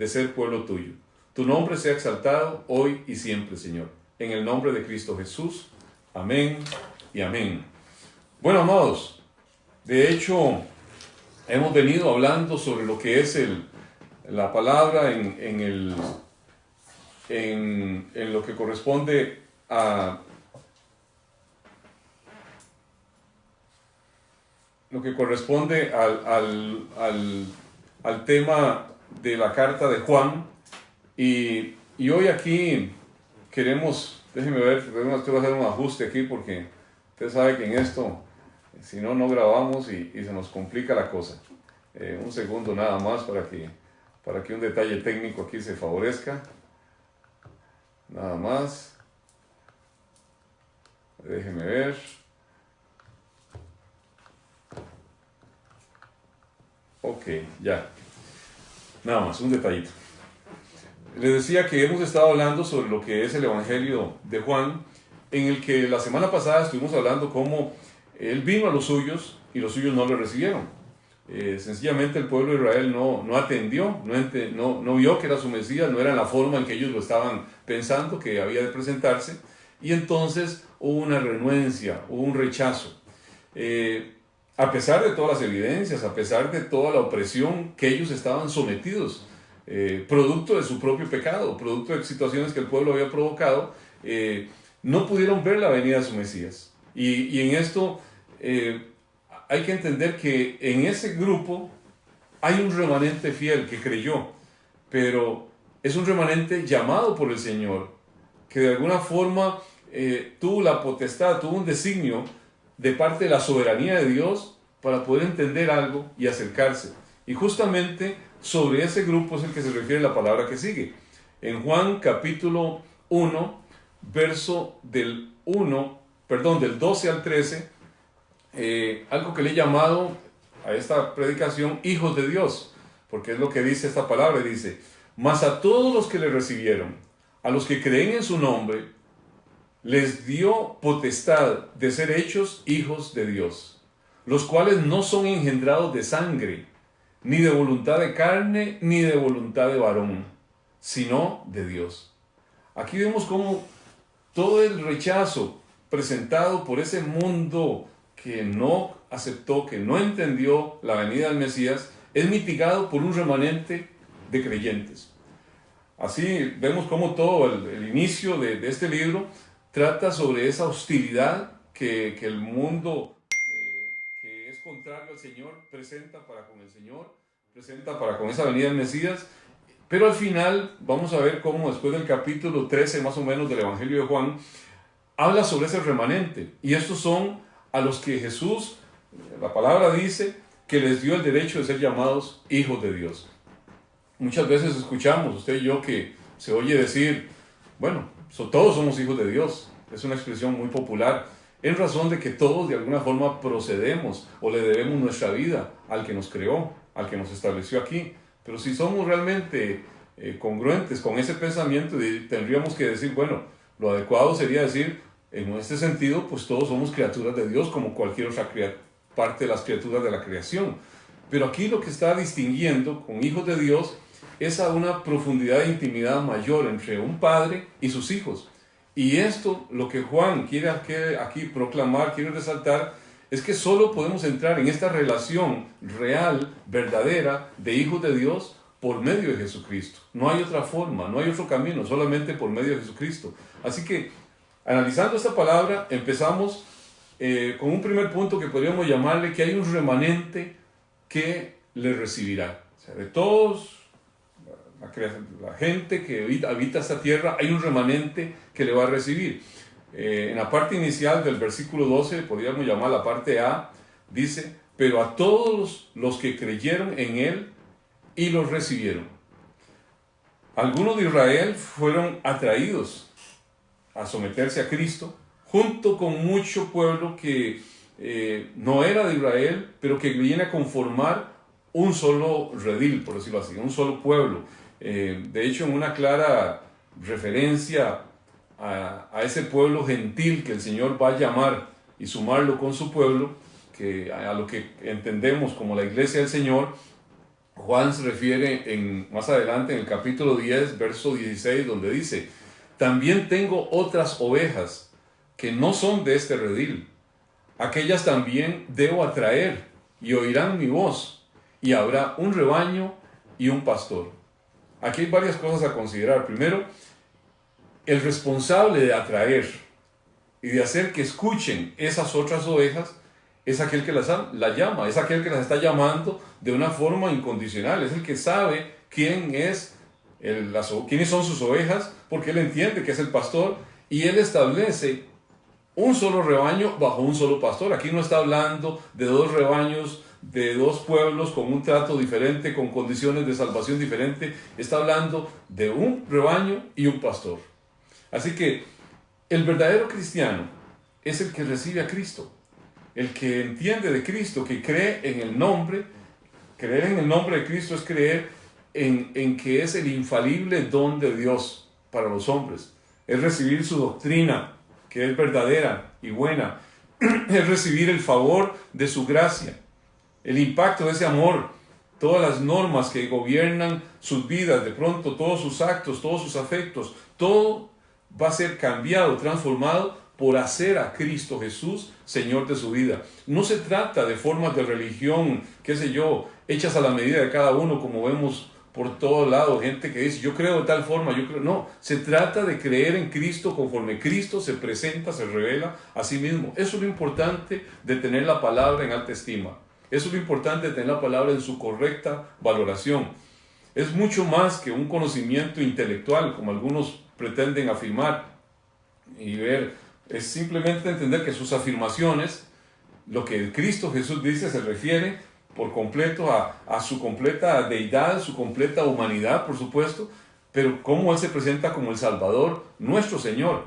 de ser pueblo tuyo. Tu nombre sea exaltado hoy y siempre, Señor. En el nombre de Cristo Jesús. Amén y amén. Bueno, amados, de hecho, hemos venido hablando sobre lo que es la palabra en lo que corresponde a al tema de la carta de Juan. Y hoy aquí queremos, déjenme ver, tenemos que hacer un ajuste aquí porque usted sabe que en esto, si no, no grabamos y se nos complica la cosa. Un segundo nada más para que un detalle técnico aquí se favorezca. Nada más. Déjenme ver. Ok, ya. Nada más, un detallito. Les decía que hemos estado hablando sobre lo que es el Evangelio de Juan, en el que la semana pasada estuvimos hablando cómo él vino a los suyos y los suyos no lo recibieron. Sencillamente el pueblo de Israel no atendió, no vio que era su Mesías, no era la forma en que ellos lo estaban pensando que había de presentarse, y entonces hubo una renuencia, hubo un rechazo. A pesar de todas las evidencias, a pesar de toda la opresión que ellos estaban sometidos, producto de su propio pecado, producto de situaciones que el pueblo había provocado, no pudieron ver la venida de su Mesías. Y en esto hay que entender que en ese grupo hay un remanente fiel que creyó, pero es un remanente llamado por el Señor, que de alguna forma tuvo la potestad, tuvo un designio de parte de la soberanía de Dios para poder entender algo y acercarse. Y justamente sobre ese grupo es el que se refiere la palabra que sigue. En Juan capítulo 1, verso del 12 al 13, algo que le he llamado a esta predicación hijos de Dios, porque es lo que dice esta palabra, dice: mas a todos los que le recibieron, a los que creen en su nombre, les dio potestad de ser hechos hijos de Dios, los cuales no son engendrados de sangre, ni de voluntad de carne, ni de voluntad de varón, sino de Dios. Aquí vemos cómo todo el rechazo presentado por ese mundo que no aceptó, que no entendió la venida del Mesías, es mitigado por un remanente de creyentes. Así vemos cómo todo el inicio de este libro trata sobre esa hostilidad que el mundo que es contrario al Señor presenta para con el Señor, presenta para con esa venida del Mesías. Pero al final vamos a ver cómo después del capítulo 13 más o menos del Evangelio de Juan, habla sobre ese remanente. Y estos son a los que Jesús, la palabra dice, que les dio el derecho de ser llamados hijos de Dios. Muchas veces escuchamos, usted y yo, que se oye decir, bueno, todos somos hijos de Dios. Es una expresión muy popular, en razón de que todos de alguna forma procedemos o le debemos nuestra vida al que nos creó, al que nos estableció aquí. Pero si somos realmente congruentes con ese pensamiento, tendríamos que decir, bueno, lo adecuado sería decir, en este sentido, pues todos somos criaturas de Dios como cualquier otra parte de las criaturas de la creación. Pero aquí lo que está distinguiendo con hijos de Dios es a una profundidad de intimidad mayor entre un padre y sus hijos. Y esto, lo que Juan quiere aquí proclamar, quiere resaltar, es que solo podemos entrar en esta relación real, verdadera, de hijos de Dios por medio de Jesucristo. No hay otra forma, no hay otro camino, solamente por medio de Jesucristo. Así que, analizando esta palabra, empezamos con un primer punto que podríamos llamarle que hay un remanente que le recibirá. O sea, de todos, la gente que habita esta tierra, hay un remanente que le va a recibir. En la parte inicial del versículo 12, podríamos llamar la parte A, dice: pero a todos los que creyeron en él y los recibieron. Algunos de Israel fueron atraídos a someterse a Cristo, junto con mucho pueblo que no era de Israel, pero que viene a conformar un solo redil, por decirlo así, un solo pueblo. De hecho, en una clara referencia a ese pueblo gentil que el Señor va a llamar y sumarlo con su pueblo, a lo que entendemos como la iglesia del Señor, Juan se refiere más adelante en el capítulo 10, verso 16, donde dice: también tengo otras ovejas que no son de este redil. Aquellas también debo atraer, y oirán mi voz, y habrá un rebaño y un pastor. Aquí hay varias cosas a considerar. Primero, el responsable de atraer y de hacer que escuchen esas otras ovejas es aquel que las llama, es aquel que las está llamando de una forma incondicional, es el que sabe quiénes son sus ovejas, porque él entiende que es el pastor, y él establece un solo rebaño bajo un solo pastor. Aquí no está hablando de dos rebaños, de dos pueblos con un trato diferente, con condiciones de salvación diferente. Está hablando de un rebaño y un pastor. Así que el verdadero cristiano es el que recibe a Cristo, el que entiende de Cristo, que cree en el nombre. Creer en el nombre de Cristo es creer en que es el infalible don de Dios para los hombres. Es recibir su doctrina, que es verdadera y buena. Es recibir el favor de su gracia, el impacto de ese amor, todas las normas que gobiernan sus vidas, de pronto todos sus actos, todos sus afectos, todo va a ser cambiado, transformado por hacer a Cristo Jesús Señor de su vida. No se trata de formas de religión, qué sé yo, hechas a la medida de cada uno, como vemos por todo lado, gente que dice: yo creo de tal forma, yo creo. No, se trata de creer en Cristo conforme Cristo se presenta, se revela a sí mismo. Eso es lo importante de tener la palabra en alta estima. Eso es lo importante de tener la palabra en su correcta valoración. Es mucho más que un conocimiento intelectual, como algunos pretenden afirmar y ver. Es simplemente entender que sus afirmaciones, lo que Cristo Jesús dice, se refiere por completo a su completa deidad, su completa humanidad, por supuesto, pero cómo Él se presenta como el Salvador, nuestro Señor.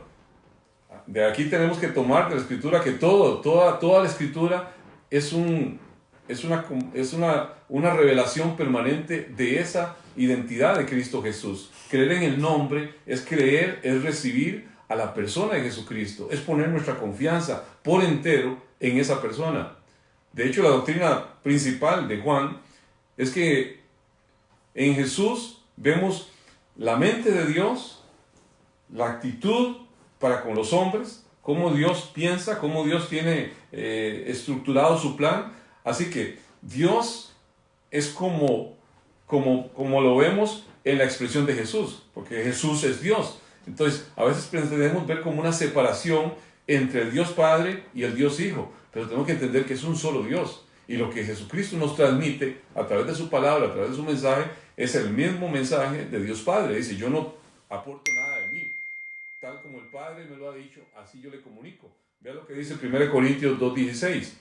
De aquí tenemos que tomar de la Escritura que toda la Escritura es una revelación permanente de esa identidad de Cristo Jesús. Creer en el nombre es creer, es recibir a la persona de Jesucristo, es poner nuestra confianza por entero en esa persona. De hecho, la doctrina principal de Juan es que en Jesús vemos la mente de Dios, la actitud para con los hombres, cómo Dios piensa, cómo Dios tiene estructurado su plan. Así que Dios es como lo vemos en la expresión de Jesús, porque Jesús es Dios. Entonces, a veces pretendemos ver como una separación entre el Dios Padre y el Dios Hijo, pero tenemos que entender que es un solo Dios. Y lo que Jesucristo nos transmite a través de su palabra, a través de su mensaje, es el mismo mensaje de Dios Padre. Dice: yo no aporto nada de mí, tal como el Padre me lo ha dicho, así yo le comunico. Vea lo que dice 1 Corintios 2:16.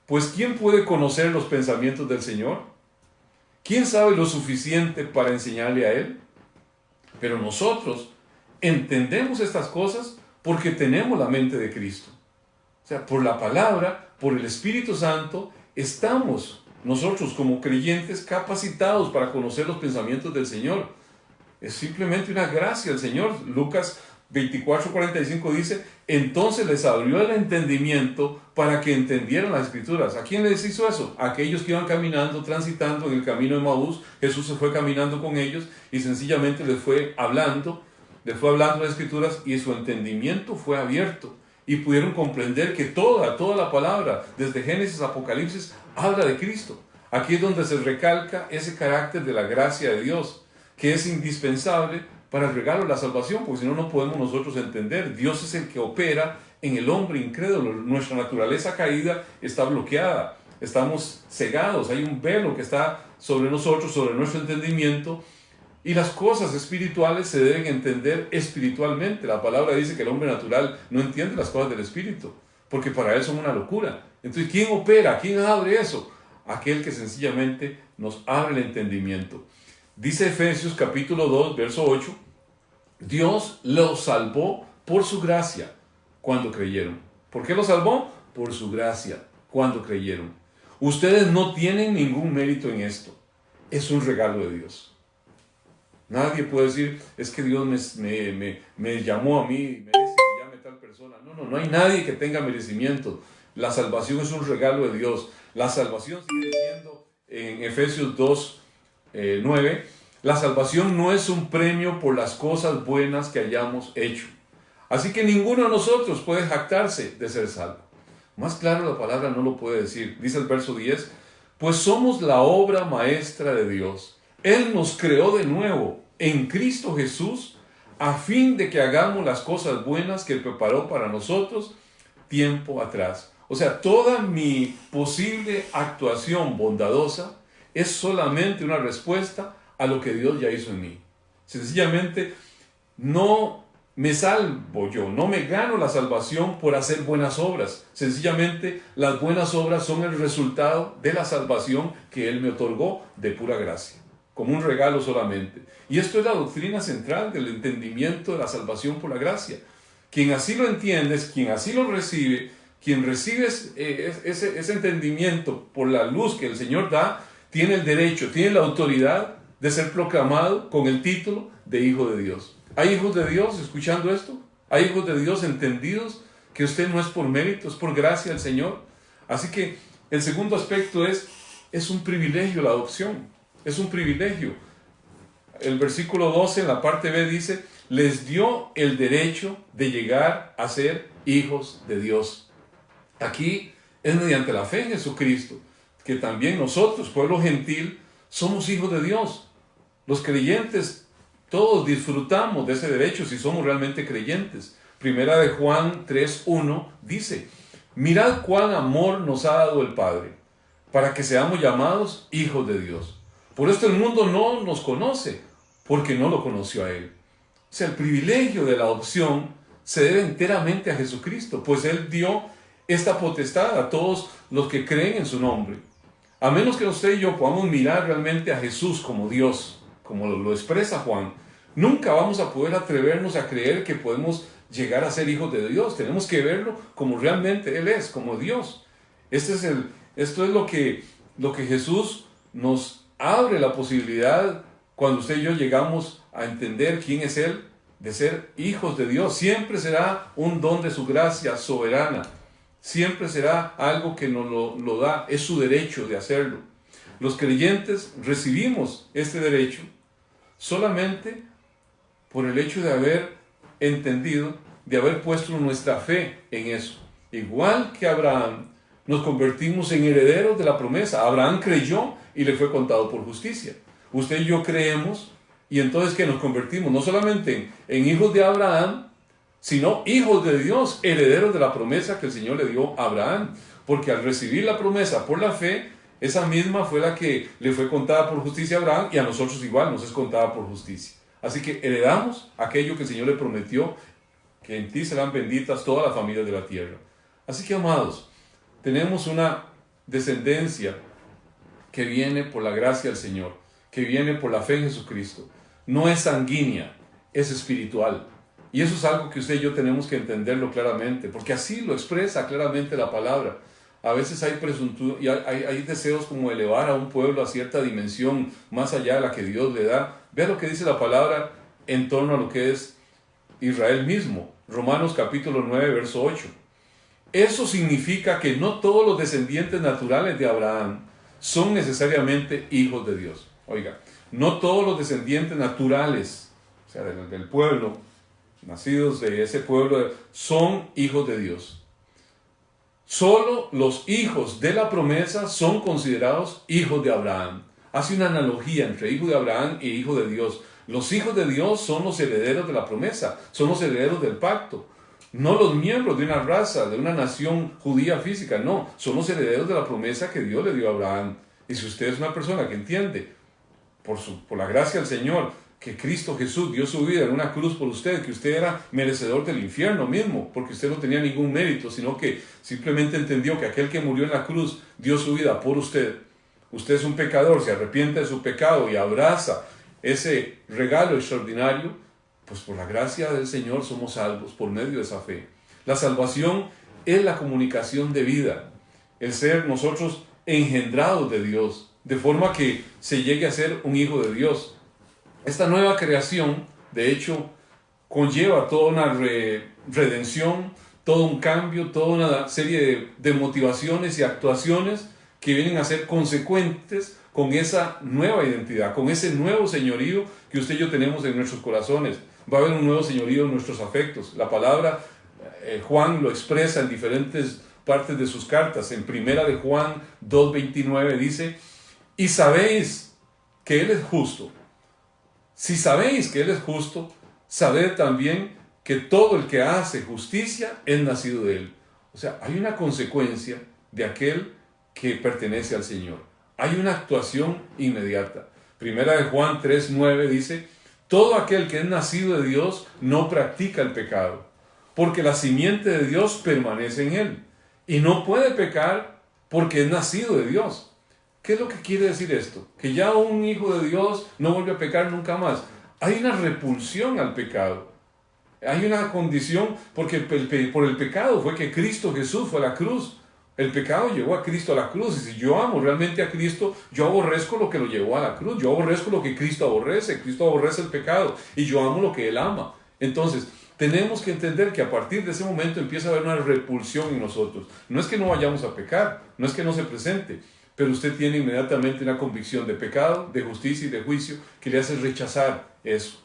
Pues ¿quién puede conocer los pensamientos del Señor? ¿Quién sabe lo suficiente para enseñarle a Él? Pero nosotros entendemos estas cosas porque tenemos la mente de Cristo. O sea, por la palabra, por el Espíritu Santo, estamos nosotros como creyentes capacitados para conocer los pensamientos del Señor. Es simplemente una gracia del Señor. Lucas 24:45 dice: entonces les abrió el entendimiento para que entendieran las Escrituras. ¿A quién les hizo eso? A aquellos que iban caminando, transitando en el camino de Maús. Jesús se fue caminando con ellos y sencillamente les fue hablando las Escrituras, y su entendimiento fue abierto y pudieron comprender que toda la palabra, desde Génesis a Apocalipsis, habla de Cristo. Aquí es donde se recalca ese carácter de la gracia de Dios, que es indispensable para el regalo de la salvación, porque si no, no podemos nosotros entender. Dios es el que opera en el hombre incrédulo. Nuestra naturaleza caída está bloqueada, estamos cegados, hay un velo que está sobre nosotros, sobre nuestro entendimiento, y las cosas espirituales se deben entender espiritualmente. La palabra dice que el hombre natural no entiende las cosas del Espíritu, porque para él son una locura. Entonces, ¿quién opera? ¿Quién abre eso? Aquel que sencillamente nos abre el entendimiento. Dice Efesios capítulo 2, verso 8, Dios los salvó por su gracia cuando creyeron. ¿Por qué los salvó? Por su gracia cuando creyeron. Ustedes no tienen ningún mérito en esto. Es un regalo de Dios. Nadie puede decir: es que Dios me llamó a mí, merece que llame a tal persona. No hay nadie que tenga merecimiento. La salvación es un regalo de Dios. La salvación sigue diciendo en Efesios 2, 9, la salvación no es un premio por las cosas buenas que hayamos hecho. Así que ninguno de nosotros puede jactarse de ser salvo. Más claro la palabra no lo puede decir. Dice el verso 10, pues somos la obra maestra de Dios. Él nos creó de nuevo en Cristo Jesús a fin de que hagamos las cosas buenas que Él preparó para nosotros tiempo atrás. O sea, toda mi posible actuación bondadosa es solamente una respuesta a lo que Dios ya hizo en mí. Sencillamente, no me salvo yo, no me gano la salvación por hacer buenas obras. Sencillamente, las buenas obras son el resultado de la salvación que Él me otorgó de pura gracia, como un regalo solamente. Y esto es la doctrina central del entendimiento de la salvación por la gracia. Quien así lo entiende, quien así lo recibe, quien recibe ese entendimiento por la luz que el Señor da, tiene el derecho, tiene la autoridad de ser proclamado con el título de Hijo de Dios. ¿Hay hijos de Dios escuchando esto? ¿Hay hijos de Dios entendidos que usted no es por mérito, es por gracia del Señor? Así que el segundo aspecto es un privilegio la adopción, es un privilegio. El versículo 12 en la parte B dice, les dio el derecho de llegar a ser hijos de Dios. Aquí es mediante la fe en Jesucristo que también nosotros, pueblo gentil, somos hijos de Dios. Los creyentes todos disfrutamos de ese derecho si somos realmente creyentes. Primera de Juan 3:1 dice, mirad cuán amor nos ha dado el Padre, para que seamos llamados hijos de Dios. Por esto el mundo no nos conoce, porque no lo conoció a Él. O sea, el privilegio de la adopción se debe enteramente a Jesucristo, pues Él dio esta potestad a todos los que creen en su nombre. A menos que usted y yo podamos mirar realmente a Jesús como Dios, como lo expresa Juan, nunca vamos a poder atrevernos a creer que podemos llegar a ser hijos de Dios. Tenemos que verlo como realmente Él es, como Dios. Esto es lo que Jesús nos abre la posibilidad cuando usted y yo llegamos a entender quién es Él, de ser hijos de Dios. Siempre será un don de su gracia soberana. Siempre será algo que nos lo da, es su derecho de hacerlo. Los creyentes recibimos este derecho solamente por el hecho de haber entendido, de haber puesto nuestra fe en eso. Igual que Abraham, nos convertimos en herederos de la promesa. Abraham creyó y le fue contado por justicia. Usted y yo creemos y entonces que nos convertimos no solamente en hijos de Abraham, sino hijos de Dios, herederos de la promesa que el Señor le dio a Abraham. Porque al recibir la promesa por la fe, esa misma fue la que le fue contada por justicia a Abraham y a nosotros igual nos es contada por justicia. Así que heredamos aquello que el Señor le prometió, que en ti serán benditas todas las familias de la tierra. Así que, amados, tenemos una descendencia que viene por la gracia del Señor, que viene por la fe en Jesucristo. No es sanguínea, es espiritual. Y eso es algo que usted y yo tenemos que entenderlo claramente, porque así lo expresa claramente la palabra. A veces hay hay deseos como elevar a un pueblo a cierta dimensión más allá de la que Dios le da. Vea lo que dice la palabra en torno a lo que es Israel mismo. Romanos capítulo 9, verso 8. Eso significa que no todos los descendientes naturales de Abraham son necesariamente hijos de Dios. Oiga, no todos los descendientes naturales, o sea, del pueblo, nacidos de ese pueblo, son hijos de Dios. Solo los hijos de la promesa son considerados hijos de Abraham. Hace una analogía entre hijo de Abraham e hijo de Dios. Los hijos de Dios son los herederos de la promesa, son los herederos del pacto. No los miembros de una raza, de una nación judía física, no. Son los herederos de la promesa que Dios le dio a Abraham. Y si usted es una persona que entiende, por la gracia del Señor, que Cristo Jesús dio su vida en una cruz por usted, que usted era merecedor del infierno mismo, porque usted no tenía ningún mérito, sino que simplemente entendió que aquel que murió en la cruz dio su vida por usted. Usted es un pecador, se arrepiente de su pecado y abraza ese regalo extraordinario, pues por la gracia del Señor somos salvos por medio de esa fe. La salvación es la comunicación de vida, el ser nosotros engendrados de Dios, de forma que se llegue a ser un hijo de Dios. Esta nueva creación, de hecho, conlleva toda una redención, todo un cambio, toda una serie de motivaciones y actuaciones que vienen a ser consecuentes con esa nueva identidad, con ese nuevo señorío que usted y yo tenemos en nuestros corazones. Va a haber un nuevo señorío en nuestros afectos. La palabra, Juan lo expresa en diferentes partes de sus cartas. En primera de Juan 2:29 dice, y sabéis que Él es justo. Si sabéis que Él es justo, sabed también que todo el que hace justicia es nacido de Él. O sea, hay una consecuencia de aquel que pertenece al Señor. Hay una actuación inmediata. Primera de Juan 3:9 dice, todo aquel que es nacido de Dios no practica el pecado, porque la simiente de Dios permanece en él, y no puede pecar porque es nacido de Dios. ¿Qué es lo que quiere decir esto? Que ya un hijo de Dios no vuelve a pecar nunca más. Hay una repulsión al pecado. Hay una condición, porque por el pecado fue que Cristo Jesús fue a la cruz. El pecado llevó a Cristo a la cruz. Y si yo amo realmente a Cristo, yo aborrezco lo que lo llevó a la cruz. Yo aborrezco lo que Cristo aborrece. Cristo aborrece el pecado. Y yo amo lo que Él ama. Entonces, tenemos que entender que a partir de ese momento empieza a haber una repulsión en nosotros. No es que no vayamos a pecar, no es que no se presente, pero usted tiene inmediatamente una convicción de pecado, de justicia y de juicio que le hace rechazar eso.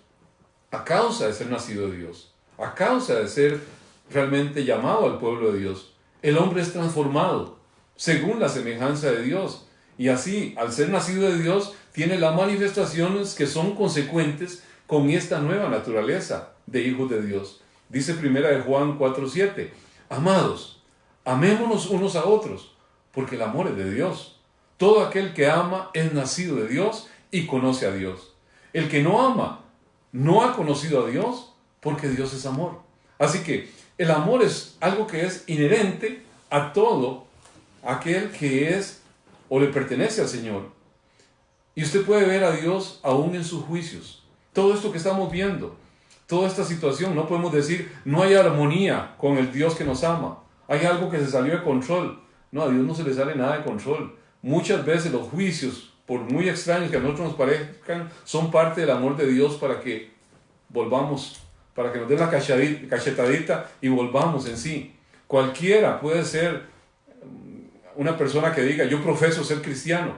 A causa de ser nacido de Dios, a causa de ser realmente llamado al pueblo de Dios, el hombre es transformado según la semejanza de Dios. Y así, al ser nacido de Dios, tiene las manifestaciones que son consecuentes con esta nueva naturaleza de hijos de Dios. Dice primera de Juan 4:7, amados, amémonos unos a otros, porque el amor es de Dios. Todo aquel que ama es nacido de Dios y conoce a Dios. El que no ama no ha conocido a Dios, porque Dios es amor. Así que el amor es algo que es inherente a todo aquel que es o le pertenece al Señor. Y usted puede ver a Dios aún en sus juicios. Todo esto que estamos viendo, toda esta situación, no podemos decir, no hay armonía con el Dios que nos ama. Hay algo que se salió de control. No, a Dios no se le sale nada de control. Muchas veces los juicios, por muy extraños que a nosotros nos parezcan, son parte del amor de Dios para que volvamos, para que nos dé la cachetadita y volvamos en sí. Cualquiera puede ser una persona que diga, yo profeso ser cristiano,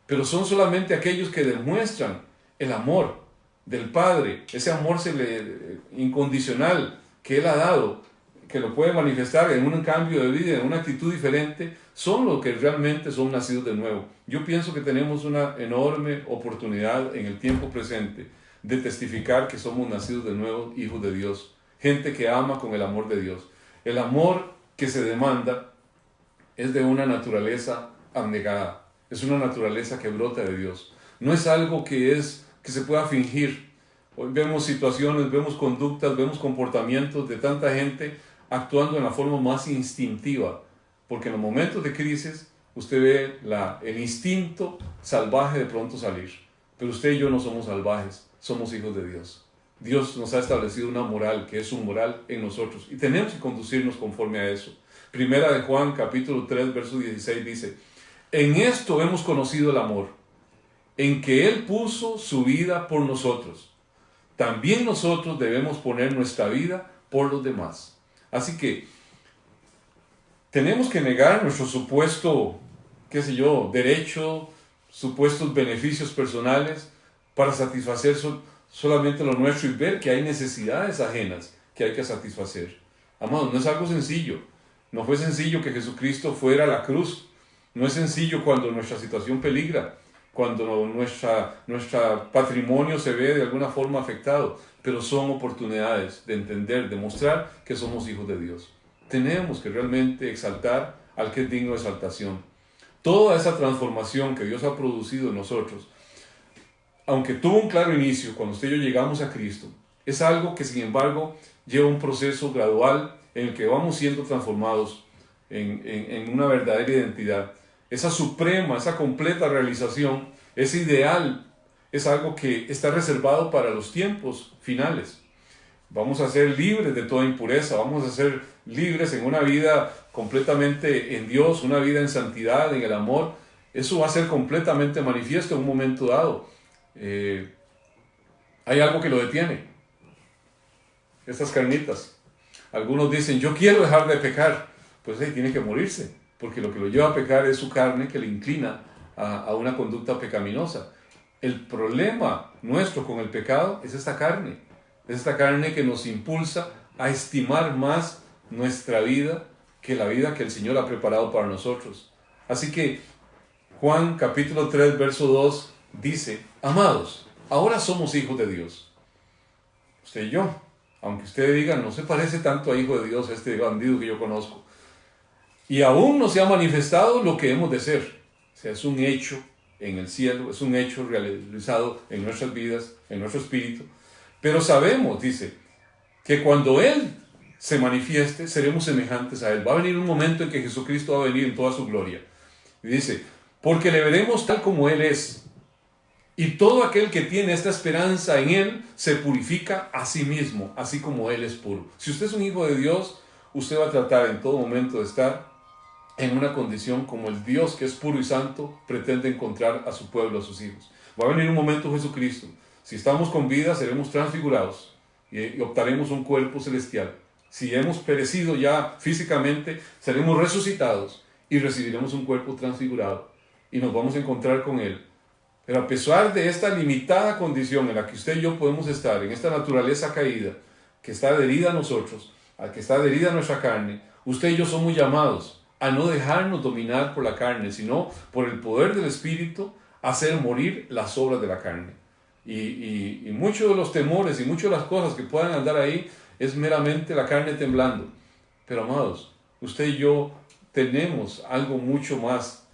pero son solamente aquellos que demuestran el amor del Padre, ese amor incondicional que Él ha dado, que lo puede manifestar en un cambio de vida, en una actitud diferente, son los que realmente son nacidos de nuevo. Yo pienso que tenemos una enorme oportunidad en el tiempo presente de testificar que somos nacidos de nuevo, hijos de Dios, gente que ama con el amor de Dios. El amor que se demanda es de una naturaleza abnegada, es una naturaleza que brota de Dios. No es algo que se pueda fingir. Hoy vemos situaciones, vemos conductas, vemos comportamientos de tanta gente actuando en la forma más instintiva, porque en los momentos de crisis usted ve el instinto salvaje de pronto salir, pero usted y yo no somos salvajes, somos hijos de Dios. Dios nos ha establecido una moral que es su moral en nosotros y tenemos que conducirnos conforme a eso. Primera de Juan capítulo 3 verso 16 dice, en esto hemos conocido el amor, en que Él puso su vida por nosotros. También nosotros debemos poner nuestra vida por los demás. Así que tenemos que negar nuestro supuesto, derecho, supuestos beneficios personales para satisfacer solamente lo nuestro y ver que hay necesidades ajenas que hay que satisfacer. Amados, no es algo sencillo. No fue sencillo que Jesucristo fuera a la cruz. No es sencillo cuando nuestra situación peligra, cuando nuestro patrimonio se ve de alguna forma afectado, pero son oportunidades de entender, de mostrar que somos hijos de Dios. Tenemos que realmente exaltar al que es digno de exaltación. Toda esa transformación que Dios ha producido en nosotros, aunque tuvo un claro inicio cuando usted y yo llegamos a Cristo, es algo que sin embargo lleva un proceso gradual en el que vamos siendo transformados en una verdadera identidad. Esa suprema, esa completa realización, ese ideal, es algo que está reservado para los tiempos finales. Vamos a ser libres de toda impureza, vamos a ser libres en una vida completamente en Dios, una vida en santidad, en el amor. Eso va a ser completamente manifiesto en un momento dado. Hay algo que lo detiene. Estas carnitas. Algunos dicen, yo quiero dejar de pecar. Pues tiene que morirse, porque lo que lo lleva a pecar es su carne que le inclina a una conducta pecaminosa. El problema nuestro con el pecado es esta carne que nos impulsa a estimar más nuestra vida que la vida que el Señor ha preparado para nosotros. Así que Juan capítulo 3 verso 2 dice: amados, ahora somos hijos de Dios. Usted y yo, aunque usted diga, no se parece tanto a hijo de Dios este bandido que yo conozco. Y aún no se ha manifestado lo que hemos de ser. O sea, es un hecho en el cielo, es un hecho realizado en nuestras vidas, en nuestro espíritu. Pero sabemos, dice, que cuando Él se manifieste, seremos semejantes a Él. Va a venir un momento en que Jesucristo va a venir en toda su gloria. Y dice, porque le veremos tal como Él es. Y todo aquel que tiene esta esperanza en Él, se purifica a sí mismo, así como Él es puro. Si usted es un hijo de Dios, usted va a tratar en todo momento de estar en una condición como el Dios que es puro y santo pretende encontrar a su pueblo, a sus hijos. Va a venir un momento Jesucristo. Si estamos con vida, seremos transfigurados y optaremos un cuerpo celestial. Si hemos perecido ya físicamente, seremos resucitados y recibiremos un cuerpo transfigurado y nos vamos a encontrar con Él. Pero a pesar de esta limitada condición en la que usted y yo podemos estar, en esta naturaleza caída, que está adherida a nosotros, a que está adherida a nuestra carne, usted y yo somos llamados a no dejarnos dominar por la carne, sino por el poder del Espíritu, hacer morir las obras de la carne. Y muchos de los temores y muchas de las cosas que puedan andar ahí es meramente la carne temblando. Pero amados, usted y yo tenemos algo mucho más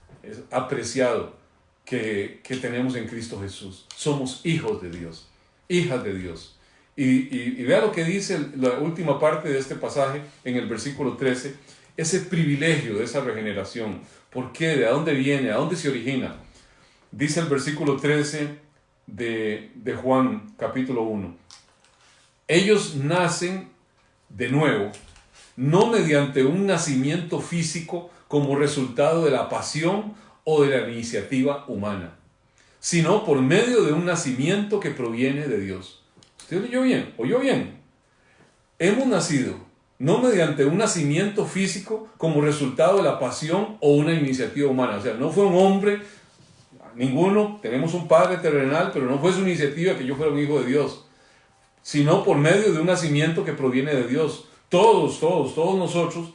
apreciado que tenemos en Cristo Jesús. Somos hijos de Dios, hijas de Dios. Y vea lo que dice la última parte de este pasaje en el versículo 13, ese privilegio de esa regeneración. ¿Por qué? ¿De dónde viene? ¿A dónde se origina? Dice el versículo 13 de Juan capítulo 1. Ellos nacen de nuevo, no mediante un nacimiento físico como resultado de la pasión o de la iniciativa humana, sino por medio de un nacimiento que proviene de Dios. ¿Usted oyó bien? ¿Oyó bien? Hemos nacido no mediante un nacimiento físico como resultado de la pasión o una iniciativa humana. O sea, no fue un hombre, ninguno, tenemos un padre terrenal, pero no fue su iniciativa que yo fuera un hijo de Dios, sino por medio de un nacimiento que proviene de Dios. Todos nosotros,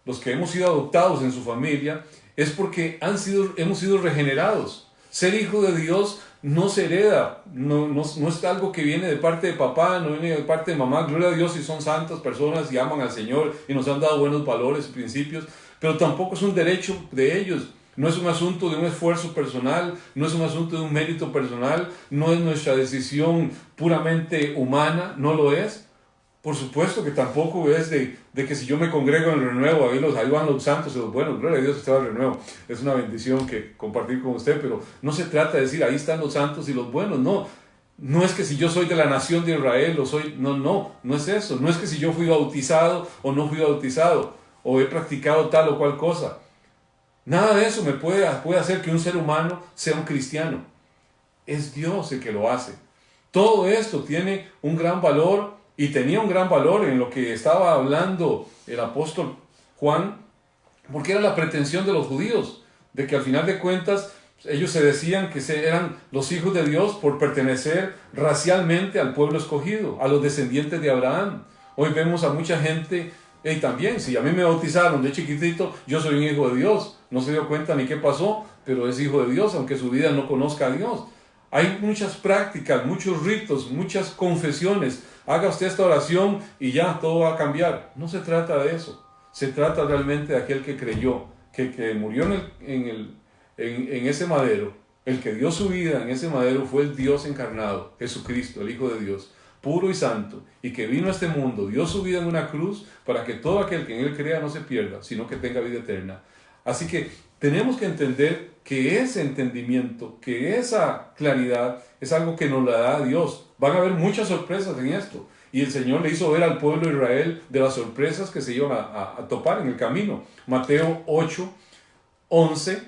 los que hemos sido adoptados en su familia, es porque hemos sido regenerados. Ser hijo de Dios no se hereda, no es algo que viene de parte de papá, no viene de parte de mamá. Gloria a Dios si son santas personas y aman al Señor y nos han dado buenos valores y principios, pero tampoco es un derecho de ellos. No es un asunto de un esfuerzo personal, no es un asunto de un mérito personal, no es nuestra decisión puramente humana, no lo es. Por supuesto que tampoco es de que si yo me congrego en el renuevo, ahí van los santos y los buenos, gloria a Dios, está el renuevo. Es una bendición que compartir con usted, pero no se trata de decir ahí están los santos y los buenos, no. No es que si yo soy de la nación de Israel o soy, no es eso. No es que si yo fui bautizado o no fui bautizado, o he practicado tal o cual cosa. Nada de eso me puede hacer que un ser humano sea un cristiano. Es Dios el que lo hace. Todo esto tiene un gran valor. Y tenía un gran valor en lo que estaba hablando el apóstol Juan, porque era la pretensión de los judíos, de que al final de cuentas ellos se decían que eran los hijos de Dios por pertenecer racialmente al pueblo escogido, a los descendientes de Abraham. Hoy vemos a mucha gente, y también, si a mí me bautizaron de chiquitito, yo soy un hijo de Dios, no se dio cuenta ni qué pasó, pero es hijo de Dios, aunque su vida no conozca a Dios. Hay muchas prácticas, muchos ritos, muchas confesiones. Haga usted esta oración y ya todo va a cambiar. No se trata de eso. Se trata realmente de aquel que creyó, que murió en ese madero. El que dio su vida en ese madero fue el Dios encarnado, Jesucristo, el Hijo de Dios, puro y santo, y que vino a este mundo, dio su vida en una cruz para que todo aquel que en él crea no se pierda, sino que tenga vida eterna. Así que tenemos que entender que ese entendimiento, que esa claridad es algo que nos la da Dios. Van a haber muchas sorpresas en esto. Y el Señor le hizo ver al pueblo de Israel de las sorpresas que se iban a topar en el camino. Mateo 8, 11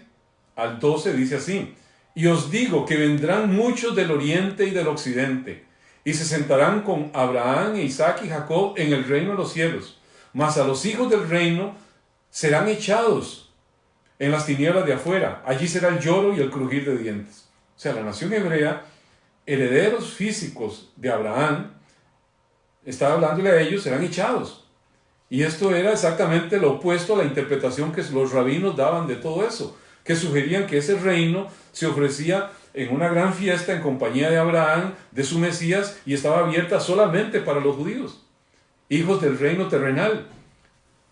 al 12 dice así: y os digo que vendrán muchos del oriente y del occidente, y se sentarán con Abraham, Isaac y Jacob en el reino de los cielos. Mas a los hijos del reino serán echados. en las tinieblas de afuera. Allí será el lloro y el crujir de dientes. O sea, la nación hebrea, herederos físicos de Abraham, estaba hablándole a ellos, serán echados. Y esto era exactamente lo opuesto a la interpretación que los rabinos daban de todo eso, que sugerían que ese reino se ofrecía en una gran fiesta en compañía de Abraham, de su Mesías, y estaba abierta solamente para los judíos, hijos del reino terrenal.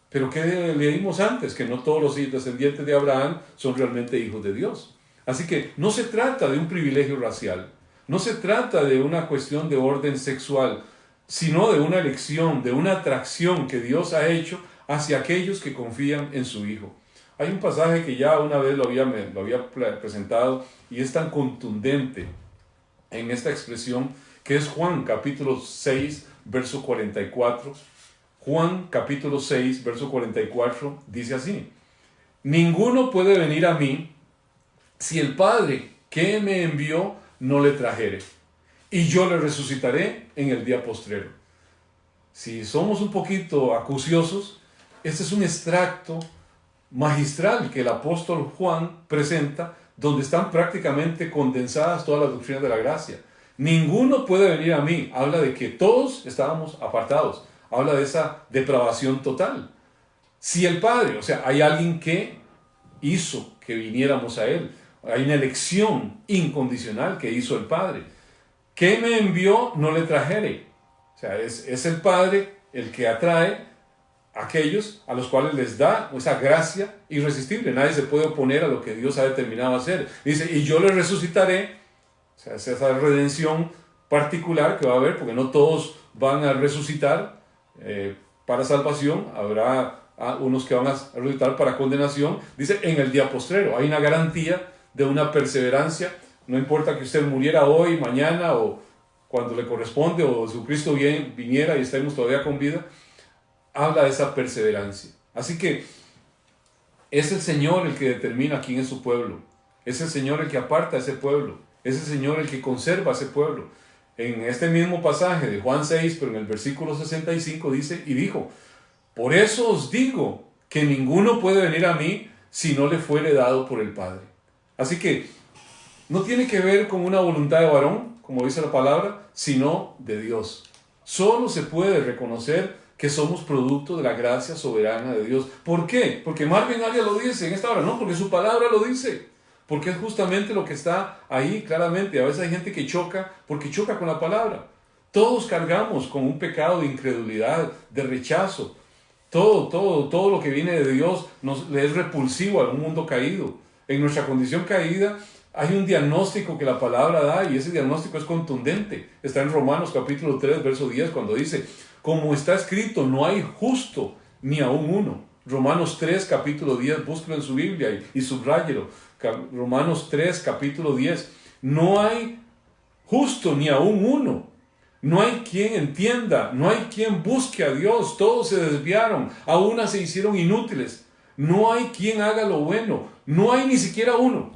Pero ¿qué leímos antes? Que no todos los descendientes de Abraham son realmente hijos de Dios. Así que no se trata de un privilegio racial, no se trata de una cuestión de orden sexual, sino de una elección, de una atracción que Dios ha hecho hacia aquellos que confían en su Hijo. Hay un pasaje que ya una vez lo había presentado y es tan contundente en esta expresión, que es Juan capítulo 6, verso 44. Juan capítulo 6, verso 44 dice así: ninguno puede venir a mí si el Padre que me envió no le trajere, y yo le resucitaré en el día postrero. Si somos un poquito acuciosos, este es un extracto magistral que el apóstol Juan presenta, donde están prácticamente condensadas todas las doctrinas de la gracia. Ninguno puede venir a mí. Habla de que todos estábamos apartados. Habla de esa depravación total. Si el Padre, o sea, hay alguien que hizo que viniéramos a Él. Hay una elección incondicional que hizo el Padre. Que me envió no le trajere. O sea, es el Padre el que atrae a aquellos a los cuales les da esa gracia irresistible. Nadie se puede oponer a lo que Dios ha determinado hacer. Dice, y yo le resucitaré. O sea, es esa redención particular que va a haber, porque no todos van a resucitar para salvación. Habrá unos que van a resucitar para condenación. Dice, en el día postrero. Hay una garantía de una perseverancia. No importa que usted muriera hoy, mañana o cuando le corresponde, o Jesucristo viniera y estemos todavía con vida. Habla de esa perseverancia. Así que es el Señor el que determina quién es su pueblo. Es el Señor el que aparta a ese pueblo. Es el Señor el que conserva a ese pueblo. En este mismo pasaje de Juan 6, pero en el versículo 65 dice, y dijo, por eso os digo que ninguno puede venir a mí si no le fuere dado por el Padre. Así que no tiene que ver con una voluntad de varón, como dice la palabra, sino de Dios. Solo se puede reconocer que somos producto de la gracia soberana de Dios. ¿Por qué? Porque Marvin Arias lo dice en esta hora, no, porque su palabra lo dice. Porque es justamente lo que está ahí claramente. A veces hay gente que choca porque choca con la palabra. Todos cargamos con un pecado de incredulidad, de rechazo. Todo lo que viene de Dios le es repulsivo al mundo caído. En nuestra condición caída hay un diagnóstico que la palabra da y ese diagnóstico es contundente. Está en Romanos capítulo 3, verso 10, cuando dice, como está escrito, no hay justo ni aún uno. Romanos 3, capítulo 10, búsquelo en su Biblia y subráyelo. Romanos 3, capítulo 10. No hay justo ni aún uno. No hay quien entienda, no hay quien busque a Dios. Todos se desviaron, a una se hicieron inútiles. No hay quien haga lo bueno. No hay ni siquiera uno.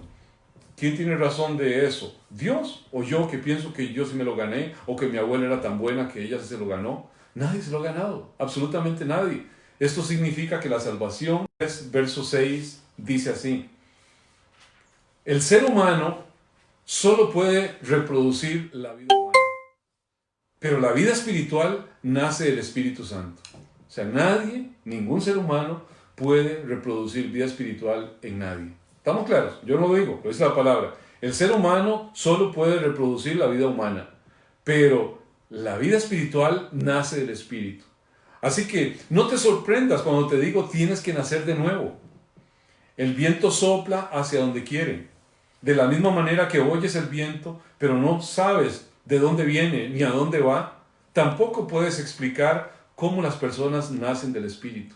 ¿Quién tiene razón de eso? ¿Dios o yo, que pienso que yo sí me lo gané, o que mi abuela era tan buena que ella sí se lo ganó? Nadie se lo ha ganado, absolutamente nadie. Esto significa que la salvación, verso 6, dice así: el ser humano solo puede reproducir la vida humana, pero la vida espiritual nace del Espíritu Santo. O sea, nadie, ningún ser humano puede reproducir vida espiritual en nadie. ¿Estamos claros? Yo no lo digo, pero es la palabra. El ser humano solo puede reproducir la vida humana, pero la vida espiritual nace del Espíritu. Así que no te sorprendas cuando te digo tienes que nacer de nuevo. El viento sopla hacia donde quiere. De la misma manera que oyes el viento, pero no sabes de dónde viene ni a dónde va, tampoco puedes explicar cómo las personas nacen del Espíritu.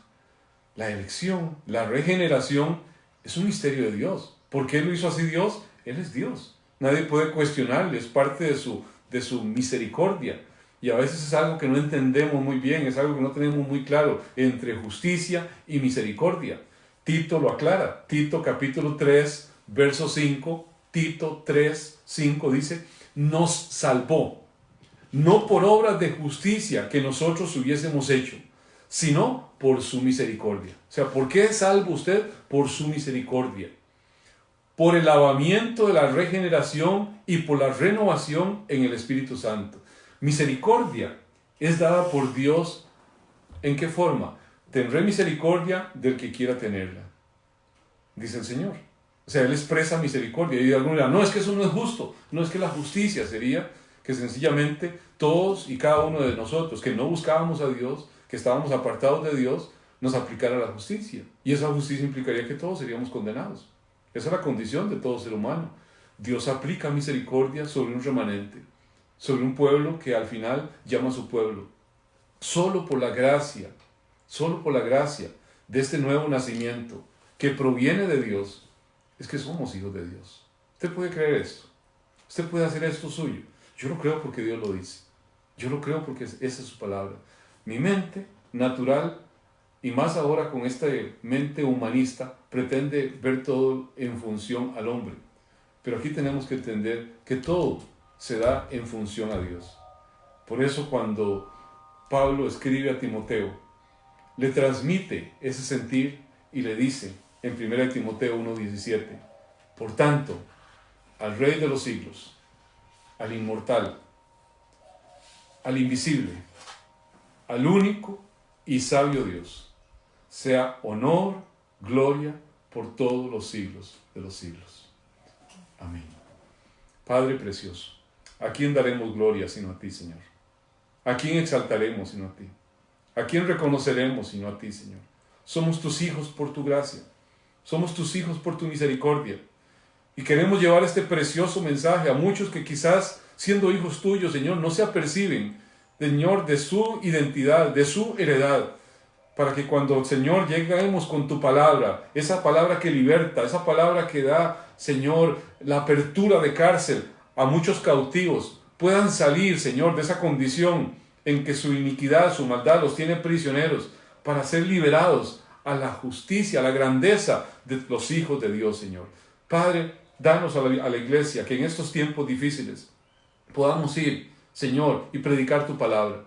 La elección, la regeneración, es un misterio de Dios. ¿Por qué lo hizo así Dios? Él es Dios. Nadie puede cuestionarle, es parte de su misericordia. Y a veces es algo que no entendemos muy bien, es algo que no tenemos muy claro entre justicia y misericordia. Tito lo aclara. Tito capítulo 3, verso 5, Tito 3, 5 dice, nos salvó, no por obras de justicia que nosotros hubiésemos hecho, sino por su misericordia. O sea, ¿por qué es salvo usted? Por su misericordia. Por el lavamiento de la regeneración y por la renovación en el Espíritu Santo. Misericordia es dada por Dios. ¿En qué forma? Tendré misericordia del que quiera tenerla, dice el Señor. O sea, Él expresa misericordia. Y algunos dirán, no, es que eso no es justo. No, es que la justicia sería que sencillamente todos y cada uno de nosotros que no buscábamos a Dios, que estábamos apartados de Dios, nos aplicara la justicia. Y esa justicia implicaría que todos seríamos condenados. Esa es la condición de todo ser humano. Dios aplica misericordia sobre un remanente, sobre un pueblo que al final llama a su pueblo. Solo por la gracia de este nuevo nacimiento que proviene de Dios, es que somos hijos de Dios. ¿Usted puede creer esto? ¿Usted puede hacer esto suyo? Yo lo creo porque Dios lo dice. Yo lo creo porque esa es su palabra. Mi mente natural, y más ahora con esta mente humanista, pretende ver todo en función al hombre. Pero aquí tenemos que entender que todo se da en función a Dios. Por eso cuando Pablo escribe a Timoteo, le transmite ese sentir y le dice en 1 Timoteo 1:17, por tanto, al Rey de los siglos, al inmortal, al invisible, al único y sabio Dios, sea honor, gloria por todos los siglos de los siglos. Amén. Padre precioso, ¿a quién daremos gloria sino a ti, Señor? ¿A quién exaltaremos sino a ti? ¿A quién reconoceremos sino a ti, Señor? Somos tus hijos por tu gracia. Somos tus hijos por tu misericordia. Y queremos llevar este precioso mensaje a muchos que quizás, siendo hijos tuyos, Señor, no se aperciben, Señor, de su identidad, de su heredad, para que cuando, Señor, lleguemos con tu palabra, esa palabra que liberta, esa palabra que da, Señor, la apertura de cárcel a muchos cautivos, puedan salir, Señor, de esa condición en que su iniquidad, su maldad los tiene prisioneros, para ser liberados a la justicia, a la grandeza de los hijos de Dios, Señor. Padre, danos a la iglesia que en estos tiempos difíciles podamos ir, Señor, y predicar tu palabra.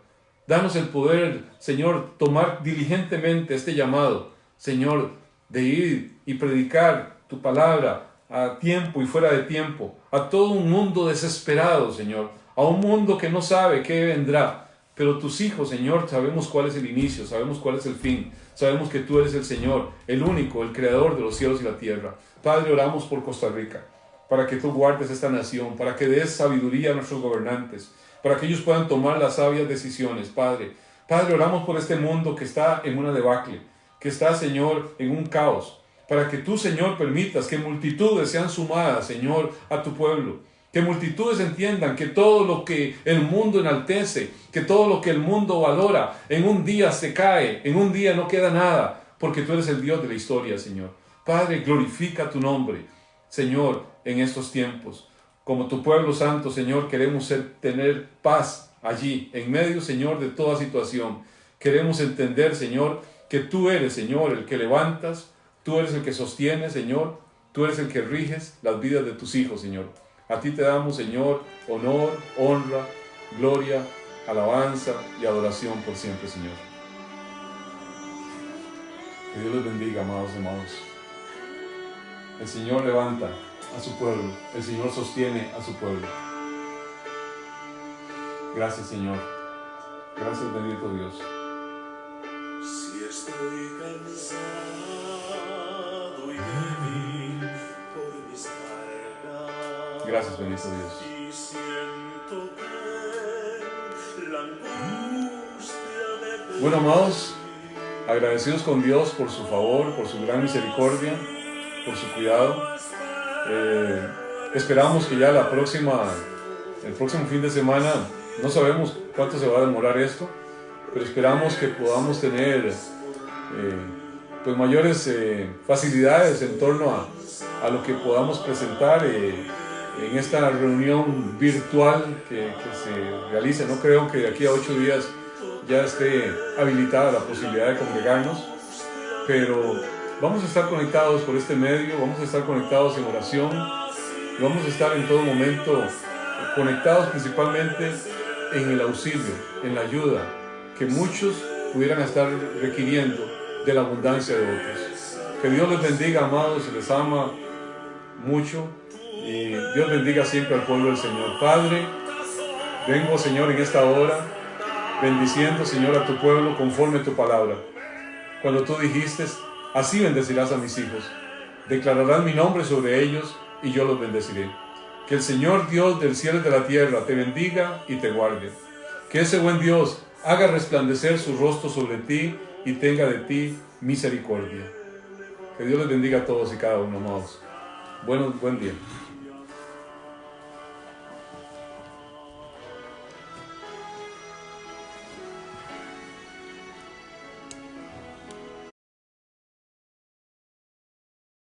Danos el poder, Señor, tomar diligentemente este llamado, Señor, de ir y predicar tu palabra a tiempo y fuera de tiempo, a todo un mundo desesperado, Señor, a un mundo que no sabe qué vendrá. Pero tus hijos, Señor, sabemos cuál es el inicio, sabemos cuál es el fin, sabemos que tú eres el Señor, el único, el creador de los cielos y la tierra. Padre, oramos por Costa Rica, para que tú guardes esta nación, para que des sabiduría a nuestros gobernantes, para que ellos puedan tomar las sabias decisiones, Padre. Padre, oramos por este mundo que está en una debacle, que está, Señor, en un caos, para que tú, Señor, permitas que multitudes sean sumadas, Señor, a tu pueblo. Que multitudes entiendan que todo lo que el mundo enaltece, que todo lo que el mundo valora, en un día se cae, en un día no queda nada, porque tú eres el Dios de la historia, Señor. Padre, glorifica tu nombre, Señor, en estos tiempos. Como tu pueblo santo, Señor, queremos tener paz allí, en medio, Señor, de toda situación. Queremos entender, Señor, que tú eres, Señor, el que levantas, tú eres el que sostiene, Señor, tú eres el que riges las vidas de tus hijos, Señor. A ti te damos, Señor, honor, honra, gloria, alabanza y adoración por siempre, Señor. Que Dios les bendiga, amados hermanos. El Señor levanta a su pueblo, el Señor sostiene a su pueblo. Gracias, Señor. Gracias, bendito Dios. Si estoy cansado y débil por mi espalda, Gracias, bendito Dios. y siento que la angustia de Bueno, amados, agradecidos con Dios por su favor, por su gran misericordia, por su cuidado. Esperamos que ya el próximo fin de semana, no sabemos cuánto se va a demorar esto, pero esperamos que podamos tener pues mayores facilidades en torno a lo que podamos presentar en esta reunión virtual que se realice. No creo que de aquí a 8 días ya esté habilitada la posibilidad de congregarnos, pero vamos a estar conectados por este medio, vamos a estar conectados en oración, y vamos a estar en todo momento conectados principalmente en el auxilio, en la ayuda que muchos pudieran estar requiriendo de la abundancia de otros. Que Dios les bendiga, amados, les ama mucho y Dios bendiga siempre al pueblo del Señor. Padre, vengo, Señor, en esta hora, bendiciendo, Señor, a tu pueblo conforme a tu palabra. Cuando tú dijiste, así bendecirás a mis hijos, declararás mi nombre sobre ellos y yo los bendeciré. Que el Señor Dios del cielo y de la tierra te bendiga y te guarde. Que ese buen Dios haga resplandecer su rostro sobre ti y tenga de ti misericordia. Que Dios les bendiga a todos y cada uno, amados. Buen día.